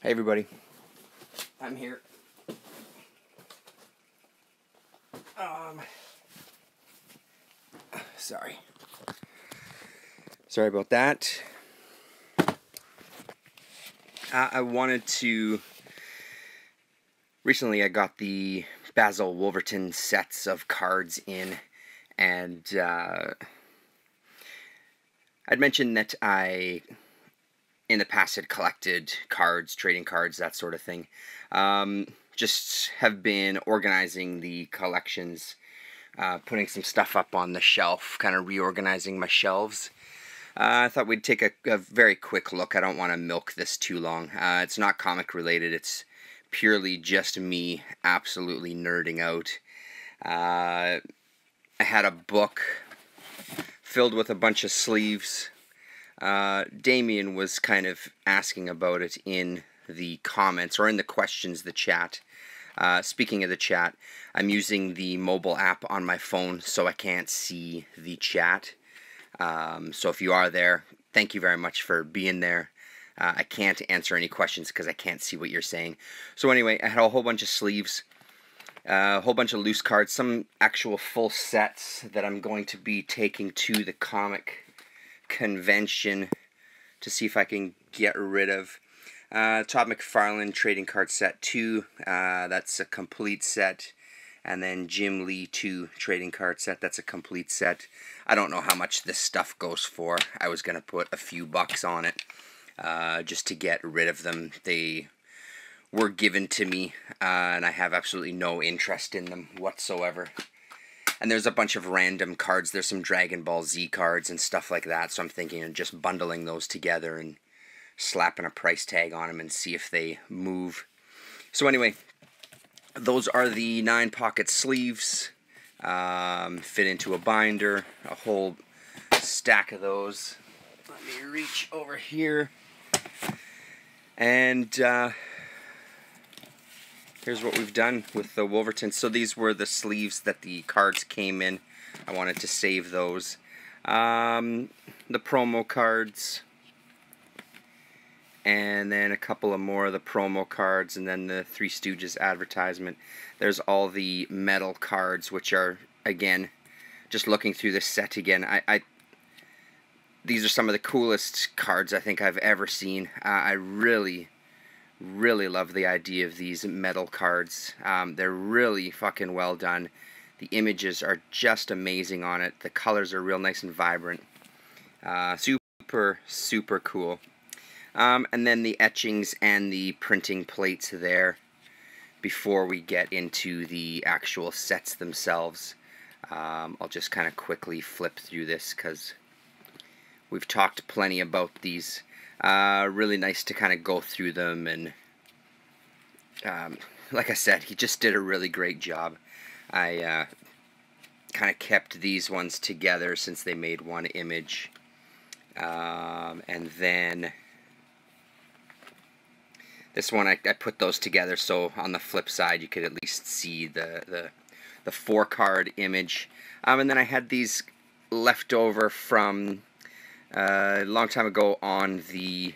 Hey everybody, I'm here. Sorry about that. I wanted to. Recently, I got the Basil Wolverton sets of cards in, and I'd mentioned that I, in the past, had collected cards, trading cards, that sort of thing. Just have been organizing the collections, putting some stuff up on the shelf, kind of reorganizing my shelves. I thought we'd take a very quick look. I don't want to milk this too long. It's not comic related. It's purely just me absolutely nerding out. I had a book filled with a bunch of sleeves. Damien was kind of asking about it in the comments or in the questions, the chat. Speaking of the chat, I'm using the mobile app on my phone so I can't see the chat. So if you are there, thank you very much for being there. I can't answer any questions because I can't see what you're saying. So anyway, I had a whole bunch of sleeves, a whole bunch of loose cards, some actual full sets that I'm going to be taking to the comic convention to see if I can get rid of. Todd McFarlane Trading Card Set 2, that's a complete set. And then Jim Lee 2 Trading Card Set, that's a complete set. I don't know how much this stuff goes for. I was going to put a few bucks on it just to get rid of them. They were given to me, and I have absolutely no interest in them whatsoever. And there's a bunch of random cards. There's some Dragon Ball Z cards and stuff like that, so I'm thinking of just bundling those together and slapping a price tag on them and see if they move. So anyway, those are the 9-pocket sleeves. Fit into a binder. A whole stack of those. Let me reach over here. And here's what we've done with the Wolverton. So these were the sleeves that the cards came in. I wanted to save those. The promo cards. And then a couple of more of the promo cards, and then the Three Stooges advertisement. There's all the metal cards, which are, again, just looking through this set again, these are some of the coolest cards I think I've ever seen. I really love the idea of these metal cards. They're really fucking well done. The images are just amazing on it. The colors are real nice and vibrant. Super cool. And then the etchings and the printing plates there before we get into the actual sets themselves. I'll just kind of quickly flip through this because we've talked plenty about these. Really nice to kind of go through them, and like I said, he just did a really great job. I kind of kept these ones together since they made one image. And then this one, I put those together so on the flip side you could at least see the 4-card image. And then I had these left over from a long time ago on the...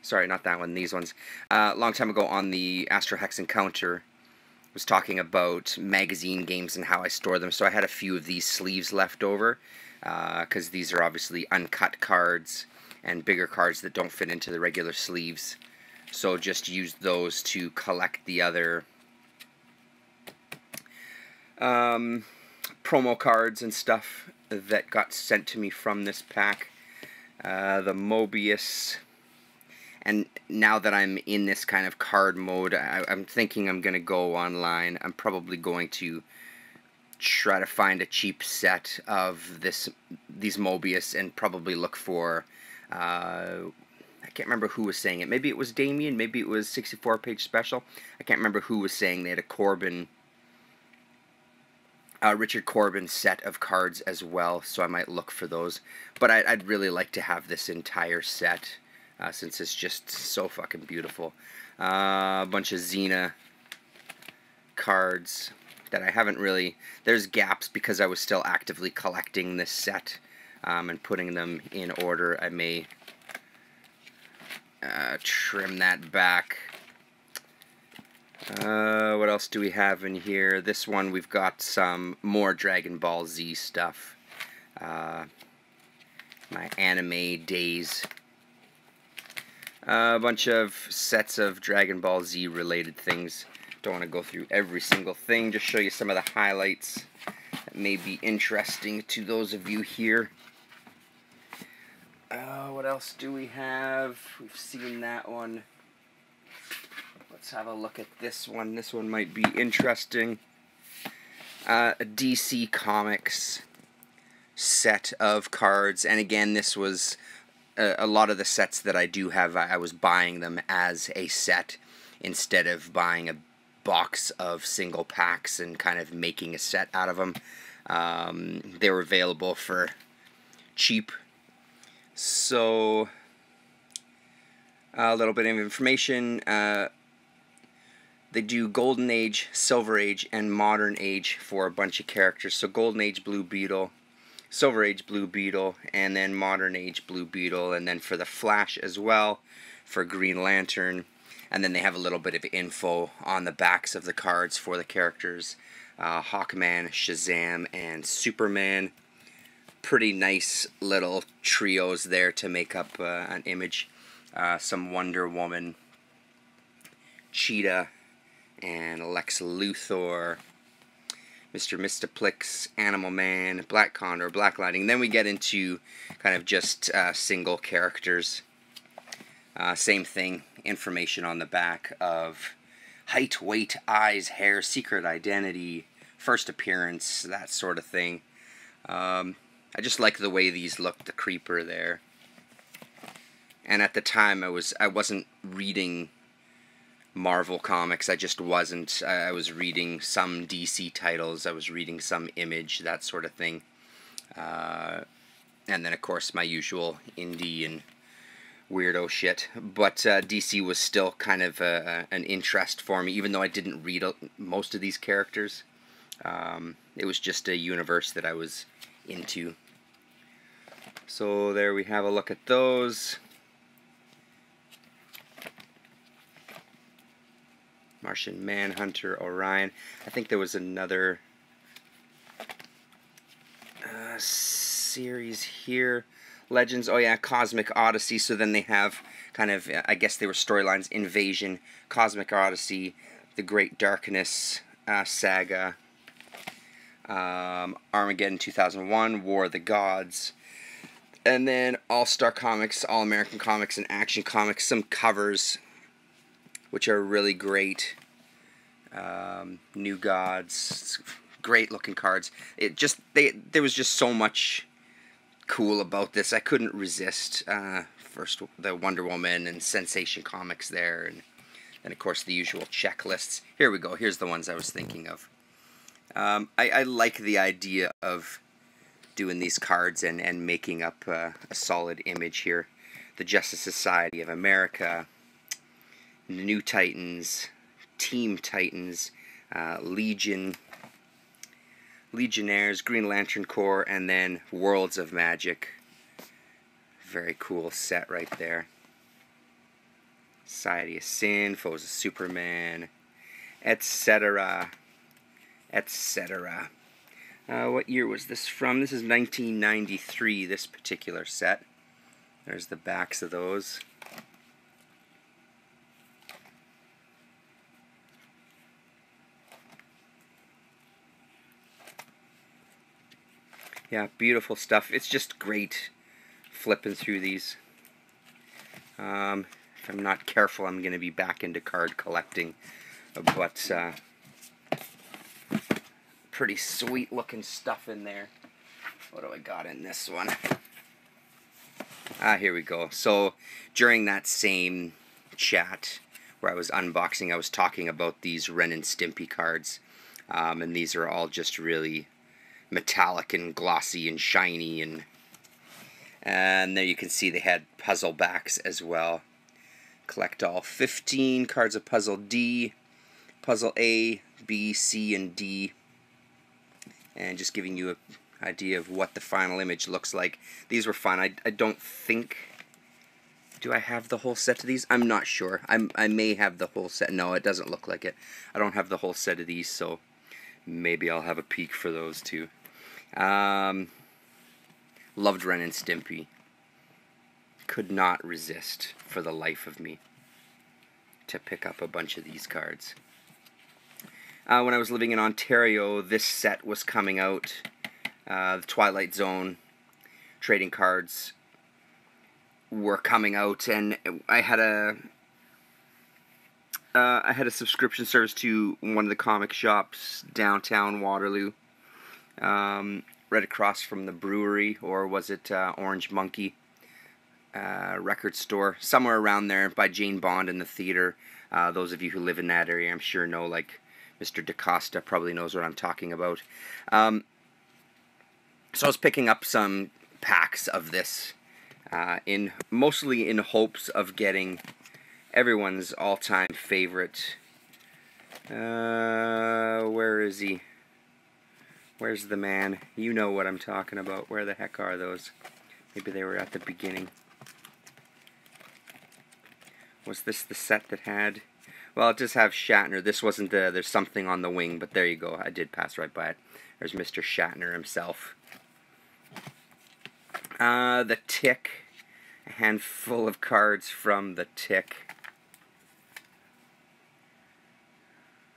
Sorry, not that one, these ones. Long time ago on the Astro Hex Encounter, was talking about magazine games and how I store them. So I had a few of these sleeves left over, because these are obviously uncut cards and bigger cards that don't fit into the regular sleeves. So just used those to collect the other promo cards and stuff that got sent to me from this pack. The Mobius. And now that I'm in this kind of card mode, I'm thinking I'm going to go online. I'm probably going to try to find a cheap set of these Mobius and probably look for... I can't remember who was saying it. Maybe it was Damien, maybe it was 64-page special. I can't remember who was saying they had a Corbin, Richard Corbin set of cards as well, so I might look for those. But I'd really like to have this entire set, since it's just so fucking beautiful. A bunch of Xena cards that I haven't really... There's gaps because I was still actively collecting this set and putting them in order. I may trim that back. What else do we have in here? This one we've got some more Dragon Ball Z stuff. My anime days. A bunch of sets of Dragon Ball Z related things. Don't want to go through every single thing, just show you some of the highlights that may be interesting to those of you here. What else do we have? We've seen that one. Let's have a look at this one. This one might be interesting. A DC Comics set of cards, and again, this was a lot of the sets that I do have, I was buying them as a set instead of buying a box of single packs and kind of making a set out of them. They were available for cheap. So, a little bit of information. They do Golden Age, Silver Age, and Modern Age for a bunch of characters. So Golden Age Blue Beetle, Silver Age Blue Beetle, and then Modern Age Blue Beetle, and then for the Flash as well, for Green Lantern. And then they have a little bit of info on the backs of the cards for the characters. Hawkman, Shazam, and Superman. Pretty nice little trios there to make up an image. Some Wonder Woman, Cheetah, and Lex Luthor, Mr. Mistaplex, Animal Man, Black Condor, Black Lightning. Then we get into kind of just single characters. Same thing, information on the back of height, weight, eyes, hair, secret identity, first appearance, that sort of thing. I just like the way these look, the creeper there. And at the time I wasn't reading Marvel comics, I just wasn't. I was reading some DC titles, I was reading some Image, that sort of thing. And then of course my usual indie and weirdo shit. But DC was still kind of an interest for me, even though I didn't read most of these characters. It was just a universe that I was into. So there we have a look at those. Martian Manhunter, Orion. I think there was another series here. Legends, oh yeah, Cosmic Odyssey. So then they have kind of, I guess they were storylines, Invasion, Cosmic Odyssey, The Great Darkness Saga, Armageddon 2001, War of the Gods, and then All-Star Comics, All-American Comics, and Action Comics, some covers, which are really great. New Gods, great looking cards. There was just so much cool about this. I couldn't resist. First, the Wonder Woman and Sensation Comics there, and then of course the usual checklists. Here we go. Here's the ones I was thinking of. I like the idea of doing these cards and making up a solid image here. The Justice Society of America, New Titans, Team Titans, Legion, Legionnaires, Green Lantern Corps, and then Worlds of Magic. Very cool set right there. Society of Sin, Foes of Superman, etc., etc. What year was this from? This is 1993, this particular set. There's the backs of those. Yeah, beautiful stuff. It's just great flipping through these. If I'm not careful, I'm going to be back into card collecting. But pretty sweet looking stuff in there. What do I got in this one? Here we go. So during that same chat where I was unboxing, I was talking about these Ren and Stimpy cards. And these are all just really metallic and glossy and shiny, and there you can see they had puzzle backs as well. Collect all 15 cards of Puzzle D, Puzzle A, B, C, and D, and just giving you an idea of what the final image looks like. These were fun. I don't think Do I have the whole set of these? I'm not sure. I may have the whole set. No, it doesn't look like it. I don't have the whole set of these, so maybe I'll have a peek for those too. Loved Ren and Stimpy. Could not resist for the life of me to pick up a bunch of these cards. When I was living in Ontario, this set was coming out. The Twilight Zone trading cards were coming out, and I had a subscription service to one of the comic shops downtown Waterloo, right across from the brewery, or was it Orange Monkey record store, somewhere around there by Jane Bond in the theater. Those of you who live in that area, I'm sure know, like Mr. DaCosta probably knows what I'm talking about. So I was picking up some packs of this, mostly in hopes of getting everyone's all-time favorite. Where is he? Where's the man? You know what I'm talking about. Where the heck are those? Maybe they were at the beginning. Was this the set that had... Well, it does have Shatner. This wasn't the... There's something on the wing, but there you go. I did pass right by it. There's Mr. Shatner himself. The Tick. A handful of cards from the Tick.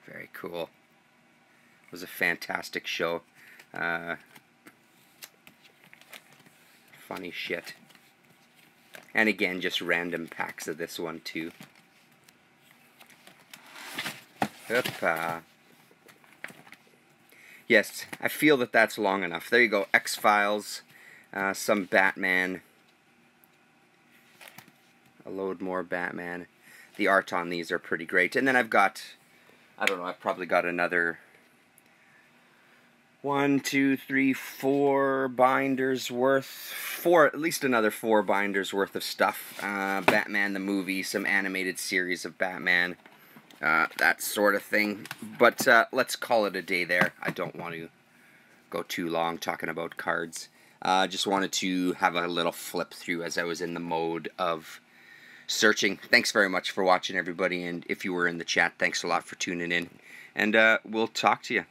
Very cool. It was a fantastic show. Funny shit. And again, just random packs of this one too. Hoppa. Yes, I feel that that's long enough. There you go. X-Files. Some Batman. A load more Batman. The art on these are pretty great. And then I've got... I don't know, I've probably got another 1, 2, 3, 4 binders worth, at least another 4 binders worth of stuff. Batman the movie, some animated series of Batman, that sort of thing. But let's call it a day there. I don't want to go too long talking about cards. Just wanted to have a little flip through as I was in the mode of searching. Thanks very much for watching, everybody, and if you were in the chat, thanks a lot for tuning in, and we'll talk to you.